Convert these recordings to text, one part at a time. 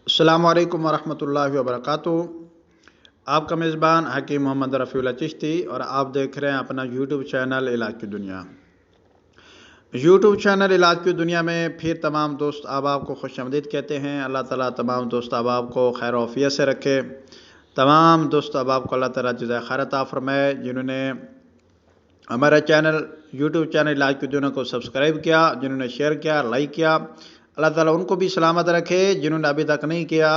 السلام علیکم ورحمۃ اللہ وبرکاتہ۔ آپ کا میزبان حکیم محمد رفیع اللہ چشتی اور آپ دیکھ رہے ہیں اپنا یوٹیوب چینل علاج کی دنیا۔ یوٹیوب چینل علاج کی دنیا میں پھر تمام دوست احباب کو خوش آمدید کہتے ہیں۔ اللہ تعالیٰ تمام دوست احباب کو خیر و عافیت سے رکھے۔ تمام دوست احباب کو اللہ تعالیٰ جزائے خیر عطا فرمائے جنہوں نے ہمارا یوٹیوب چینل علاج کی دنیا کو سبسکرائب کیا، جنہوں نے شیئر کیا، لائک کیا۔ اللہ تعالیٰ ان کو بھی سلامت رکھے۔ جنہوں نے ابھی تک نہیں کیا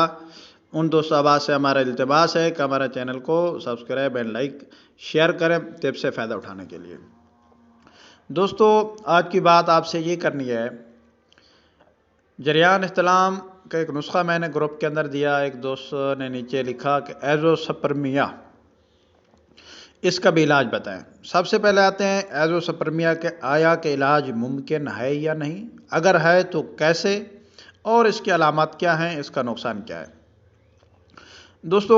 ان دوست احباب سے ہمارا التماس ہے کہ ہمارا چینل کو سبسکرائب اینڈ لائک شیئر کریں ٹپ سے فائدہ اٹھانے کے لیے۔ دوستو، آج کی بات آپ سے یہ کرنی ہے، جریان احتلام کا ایک نسخہ میں نے گروپ کے اندر دیا۔ ایک دوست نے نیچے لکھا کہ ایزوسپرمیا، اس کا بھی علاج بتائیں۔ سب سے پہلے آتے ہیں ایزوسپرمیا کے آیا کہ علاج ممکن ہے یا نہیں، اگر ہے تو کیسے، اور اس کی علامات کیا ہیں، اس کا نقصان کیا ہے۔ دوستو،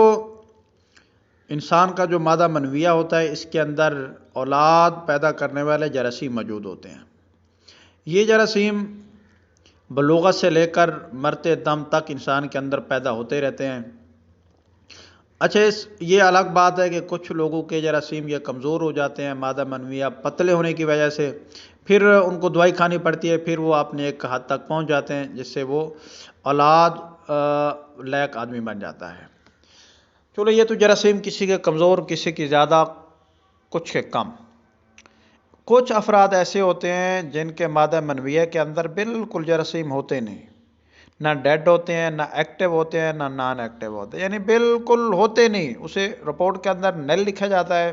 انسان کا جو مادہ منویہ ہوتا ہے اس کے اندر اولاد پیدا کرنے والے جراثیم موجود ہوتے ہیں۔ یہ جراثیم بلوغت سے لے کر مرتے دم تک انسان کے اندر پیدا ہوتے رہتے ہیں۔ اچھا، یہ الگ بات ہے کہ کچھ لوگوں کے جراثیم یہ کمزور ہو جاتے ہیں مادہ منویہ پتلے ہونے کی وجہ سے، پھر ان کو دوائی کھانی پڑتی ہے، پھر وہ اپنے ایک حد تک پہنچ جاتے ہیں جس سے وہ اولاد لائق آدمی بن جاتا ہے۔ چلو، یہ تو جراثیم کسی کے کمزور، کسی کی زیادہ، کچھ کے کم۔ کچھ افراد ایسے ہوتے ہیں جن کے مادہ منویہ کے اندر بالکل جراثیم ہوتے نہیں، نہ ڈیڈ ہوتے ہیں، نہ ایکٹیو ہوتے ہیں، نہ نان ایکٹیو ہوتے ہیں، یعنی بالکل ہوتے نہیں۔ اسے رپورٹ کے اندر نل لکھا جاتا ہے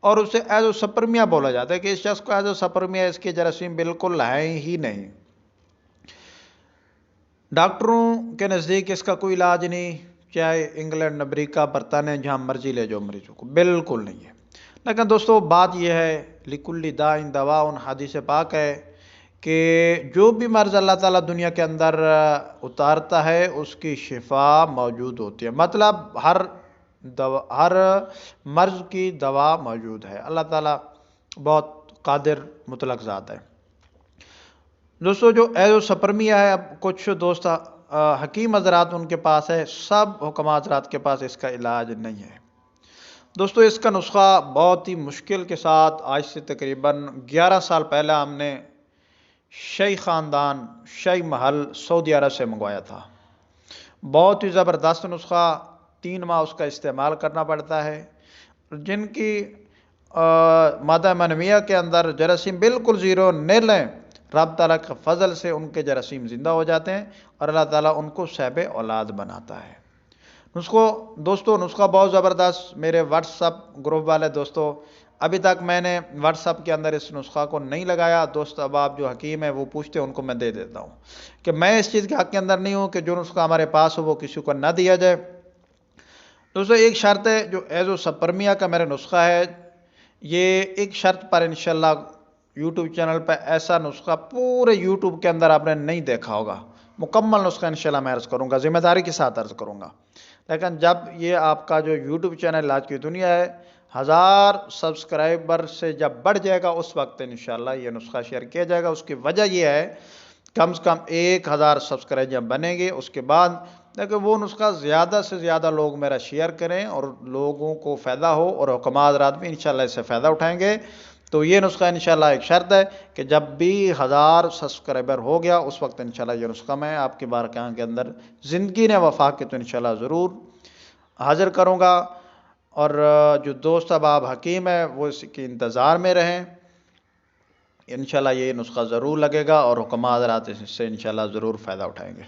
اور اسے ایزوسپرمیا بولا جاتا ہے کہ اس شخص کو ایزوسپرمیا، اس کے جراثیم بالکل ہیں ہی نہیں۔ ڈاکٹروں کے نزدیک اس کا کوئی علاج نہیں، چاہے انگلینڈ، امریکہ، برطانیہ، جہاں مرضی لے جاؤ مریضوں کو، بالکل نہیں ہے۔ لیکن دوستو، بات یہ ہے لِكُلِّ دَاءٍ دَوَاءٌ، حدیث پاک ہے کہ جو بھی مرض اللہ تعالیٰ دنیا کے اندر اتارتا ہے اس کی شفا موجود ہوتی ہے۔ مطلب ہر مرض کی دوا موجود ہے۔ اللہ تعالیٰ بہت قادر مطلق ذات ہے۔ دوستو، جو ایزوسپرمیا ہے، اب کچھ دوست حکیم حضرات ان کے پاس ہے، سب حکماء حضرات کے پاس اس کا علاج نہیں ہے۔ دوستو، اس کا نسخہ بہت ہی مشکل کے ساتھ آج سے تقریباً 11 سال پہلے ہم نے شیعی خاندان، شیعی محل سعودی عرب سے منگوایا تھا۔ بہت ہی زبردست نسخہ، 3 ماہ اس کا استعمال کرنا پڑتا ہے۔ جن کی مادہ منویہ کے اندر جراثیم بالکل زیرو، نل ہیں، رب تعالیٰ کے فضل سے ان کے جراثیم زندہ ہو جاتے ہیں اور اللہ تعالیٰ ان کو صاحب اولاد بناتا ہے۔ نسخہ بہت زبردست۔ میرے واٹس اپ گروپ والے دوستو، ابھی تک میں نے واٹس اپ کے اندر اس نسخہ کو نہیں لگایا۔ دوست احباب جو حکیم ہیں وہ پوچھتے ہیں، ان کو میں دے دیتا ہوں کہ میں اس چیز کے حق کے اندر نہیں ہوں کہ جو نسخہ ہمارے پاس ہو وہ کسی کو نہ دیا جائے۔ دوستو، ایک شرط ہے، جو ایزوسپرمیا کا میرا نسخہ ہے، یہ ایک شرط پر انشاءاللہ یوٹیوب چینل پہ ایسا نسخہ پورے یوٹیوب کے اندر آپ نے نہیں دیکھا ہوگا۔ مکمل نسخہ انشاءاللہ میں عرض کروں گا، ذمہ داری کے ساتھ عرض کروں گا۔ لیکن جب یہ آپ کا جو یوٹیوب چینل علاج کی دنیا ہے 1000 سبسکرائبر سے جب بڑھ جائے گا اس وقت انشاءاللہ یہ نسخہ شیئر کیا جائے گا۔ اس کی وجہ یہ ہے، کم سے کم 1000 سبسکرائبر جب بنیں گے اس کے بعد، لیکن وہ نسخہ زیادہ سے زیادہ لوگ میرا شیئر کریں اور لوگوں کو فائدہ ہو، اور حکماء حضرات بھی انشاءاللہ اس سے فائدہ اٹھائیں گے۔ تو یہ نسخہ انشاءاللہ ایک شرط ہے کہ جب بھی 1000 سبسکرائبر ہو گیا اس وقت انشاءاللہ یہ نسخہ میں آپ کی بارگاہ کے اندر زندگی نے وفا کے تو انشاءاللہ ضرور حاضر کروں گا۔ اور جو دوست احباب حکیم ہے وہ اس کے انتظار میں رہیں، انشاءاللہ یہ نسخہ ضرور لگے گا اور حکماء حضرات اس سے انشاءاللہ ضرور فائدہ اٹھائیں گے۔